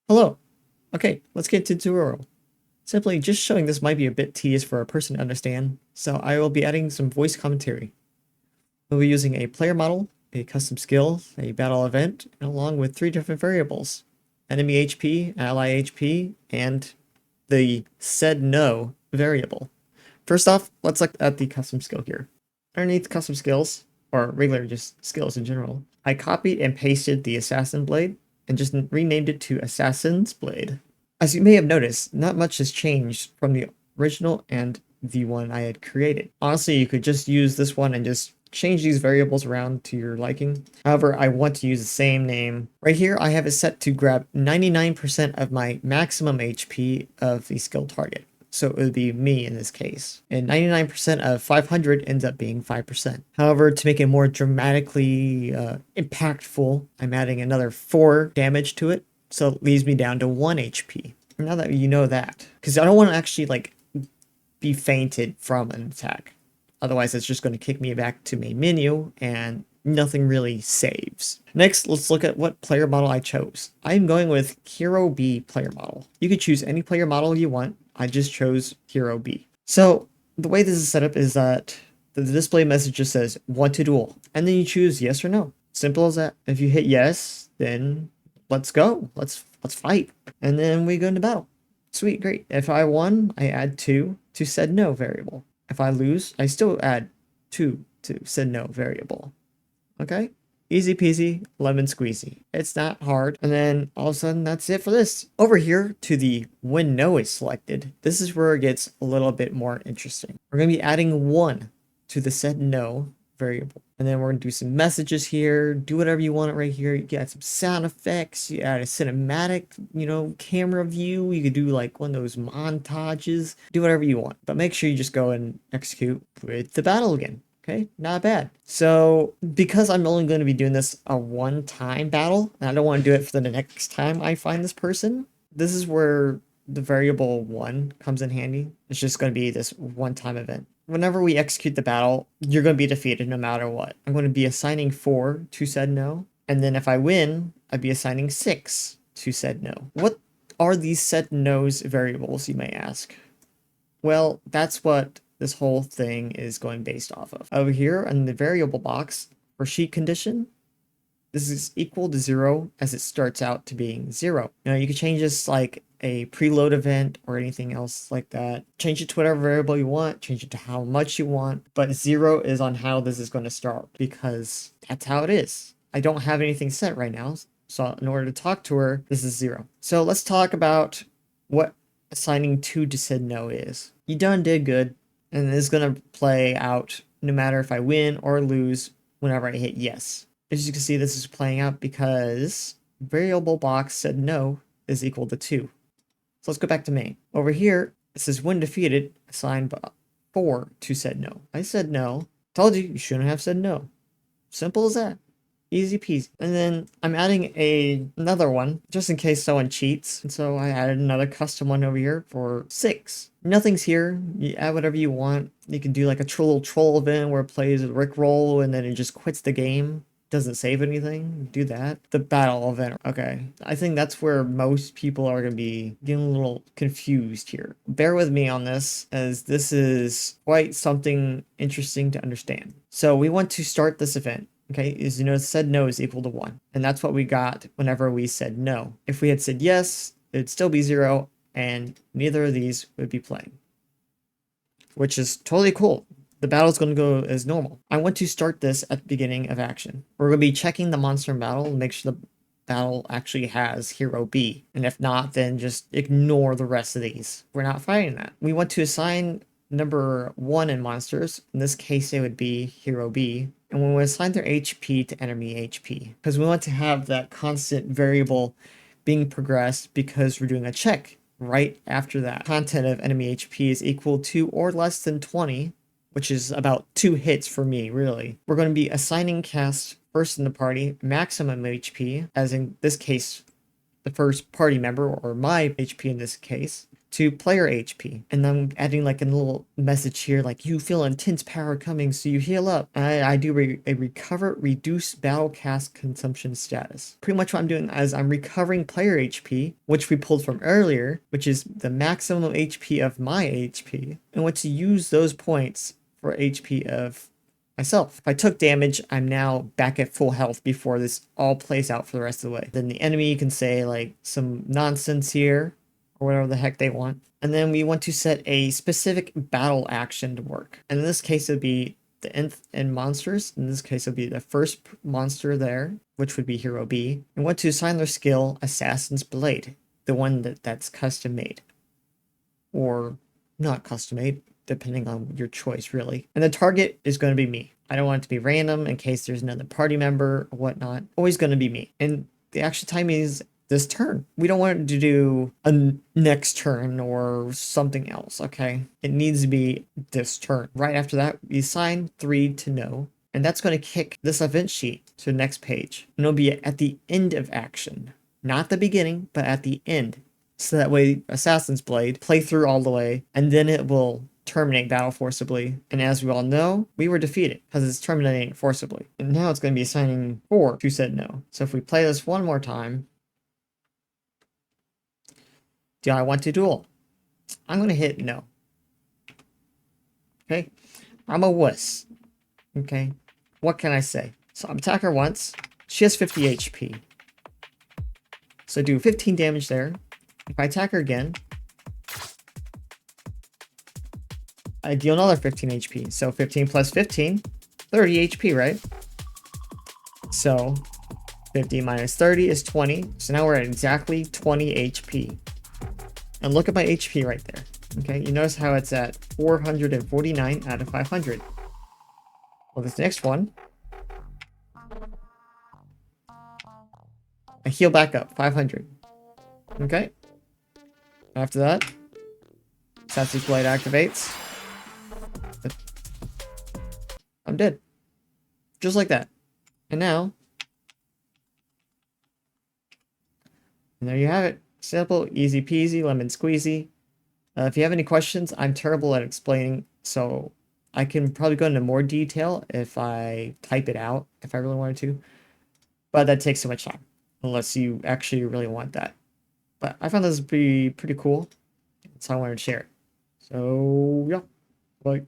Hello. Okay, let's get to the tutorial. Simply just showing this might be a bit tedious for a person to understand, so I will be adding some voice commentary. We'll be using a player model, a custom skill, a battle event, along with 3 different variables: enemy HP, ally HP, and the said no variable. First off, let's look at the custom skill here. Underneath custom skills, or regular just skills in general, I copied and pasted the assassin blade and just renamed it to assassin's blade. As you may have noticed, not much has changed from the original and the one I had created. Honestly, you could just use this one and just change these variables around to your liking. However, I want to use the same name. Right here, I have it set to grab 99% of my maximum HP of the skill target. So it would be me in this case. And 99% of 500 ends up being 5%. However, to make it more dramatically impactful, I'm adding another 4 damage to it. So it leaves me down to 1 HP. Now that you know that, because I don't want to actually like be fainted from an attack. Otherwise, it's just going to kick me back to main menu and nothing really saves. Next, let's look at what player model I chose. I'm going with Hero B player model. You could choose any player model you want. I just chose Hero B. So the way this is set up is that the display message just says want to duel, and then you choose yes or no. Simple as that. If you hit yes, then let's go. Let's fight. And then we go into battle. Sweet, great. If I won, I add 2 to said no variable. If I lose, I still add 2 to said no variable. Okay? Easy peasy, lemon squeezy. It's not hard. And then all of a sudden, that's it for this. Over here to the when no is selected, this is where it gets a little bit more interesting. We're going to be adding 1 to the said no variable. And then we're going to do some messages here, do whatever you want right here. You can add some sound effects, you add a cinematic, camera view. You could do like one of those montages, do whatever you want. But make sure you just go and execute with the battle again. Okay, not bad. So because I'm only going to be doing this a one-time battle, and I don't want to do it for the next time I find this person, this is where the variable 1 comes in handy. It's just going to be this one-time event. Whenever we execute the battle, you're going to be defeated no matter what. I'm going to be assigning 4 to said no. And then if I win, I'd be assigning 6 to said no. What are these said no's variables, you may ask? Well, that's what this whole thing is going based off of. Over here in the variable box for sheet condition, this is equal to 0 as it starts out to being 0. You can change this like a preload event or anything else like that. Change it to whatever variable you want, change it to how much you want, but 0 is on how this is going to start because that's how it is. I don't have anything set right now, so in order to talk to her, this is 0. So let's talk about what assigning 2 to said no is. You done did good, and it's going to play out no matter if I win or lose whenever I hit yes. As you can see, this is playing out because variable box said no is equal to 2. So let's go back to main. Over here, it says when defeated, assign 4 to said no. I said no. Told you, you shouldn't have said no. Simple as that. Easy peasy. And then I'm adding another one just in case someone cheats. And so I added another custom one over here for 6. Nothing's here. You add whatever you want. You can do like a little troll event where it plays a Rickroll and then it just quits the game. Doesn't save anything. Do that. The battle event. Okay. I think that's where most people are going to be getting a little confused here. Bear with me on this, as this is quite something interesting to understand. So we want to start this event. Okay, as you know, said no is equal to 1. And that's what we got whenever we said no. If we had said yes, it'd still be 0, and neither of these would be playing. Which is totally cool. The battle's going to go as normal. I want to start this at the beginning of action. We're going to be checking the monster in battle and make sure the battle actually has Hero B. And if not, then just ignore the rest of these. We're not fighting that. We want to assign number 1 in monsters. In this case, it would be Hero B. And when we assign their HP to enemy HP, because we want to have that constant variable being progressed because we're doing a check right after that. Content of enemy HP is equal to or less than 20, which is about 2 hits for me, really. We're going to be assigning cast first in the party maximum HP, as in this case, the first party member, or my HP in this case. to player HP. And I'm adding like a little message here, like you feel intense power coming, so you heal up. I do a recover reduce battle cast consumption status. Pretty much what I'm doing is I'm recovering player HP, which we pulled from earlier, which is the maximum HP of my HP, and want to use those points for HP of myself. If I took damage, I'm now back at full health before this all plays out for the rest of the way. Then the enemy can say like some nonsense here, or whatever the heck they want. And then we want to set a specific battle action to work. And in this case, it would be the nth and monsters. In this case, it would be the first monster there, which would be Hero B. And want to assign their skill Assassin's Blade, the one that's custom made. Or not custom made, depending on your choice, really. And the target is going to be me. I don't want it to be random in case there's another party member or whatnot. Always going to be me. And the action time is this turn. We don't want it to do a next turn or something else, okay? It needs to be this turn. Right after that, we assign 3 to no. And that's going to kick this event sheet to the next page. And it'll be at the end of action. Not the beginning, but at the end. So that way, Assassin's Blade, play through all the way, and then it will terminate battle forcibly. And as we all know, we were defeated because it's terminating forcibly. And now it's going to be assigning 4 to said no. So if we play this one more time, do I want to duel? I'm going to hit no. Okay. I'm a wuss. Okay. What can I say? So I'm attack her once. She has 50 HP. So do 15 damage there. If I attack her again, I deal another 15 HP. So 15 plus 15, 30 HP, right? So 50 minus 30 is 20. So now we're at exactly 20 HP. And look at my HP right there. Okay, you notice how it's at 449 out of 500. Well, this next one, I heal back up, 500. Okay. After that, Assassin's Blade activates. I'm dead. Just like that. And now, and there you have it. Simple, easy peasy, lemon squeezy. If you have any questions, I'm terrible at explaining, so I can probably go into more detail if I type it out, if I really wanted to. But that takes so much time, unless you actually really want that. But I found this to be pretty cool, so I wanted to share it. So, yeah. Bye.